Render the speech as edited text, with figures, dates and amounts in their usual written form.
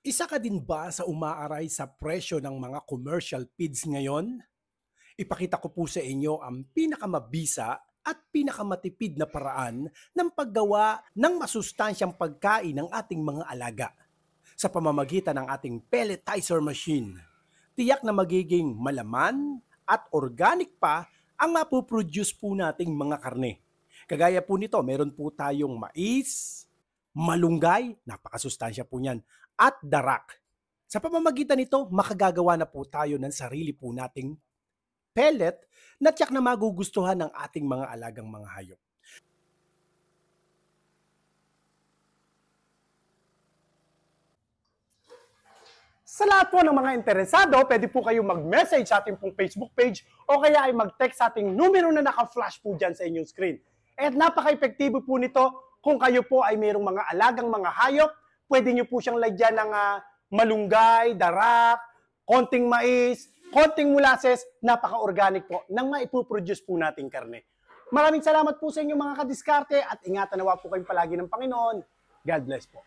Isa ka din ba sa umaaray sa presyo ng mga commercial feeds ngayon? Ipakita ko po sa inyo ang pinakamabisa at pinakamatipid na paraan ng paggawa ng masustansyang pagkain ng ating mga alaga sa pamamagitan ng ating pelletizer machine. Tiyak na magiging malaman at organic pa ang mapuproduce po nating mga karne. Kagaya po nito, meron po tayong mais, malunggay, napakasustansya po niyan, at darak. Sa pamamagitan nito, makagagawa na po tayo ng sarili po nating pellet na tiyak na magugustuhan ng ating mga alagang mga hayop. Sa lahat po ng mga interesado, pwede po kayong mag-message sa ating pong Facebook page o kaya ay mag-text sa ating numero na naka-flash po dyan sa inyong screen. At napaka-epektibo po nito kung kayo po ay mayroong mga alagang mga hayop, pwede nyo po siyang lagyan ng malunggay, darak, konting mais, konting molasses, napaka-organic po nang maipuproduce po nating karne. Maraming salamat po sa inyong mga kadiskarte at ingatan nawa po kayong palagi ng Panginoon. God bless po.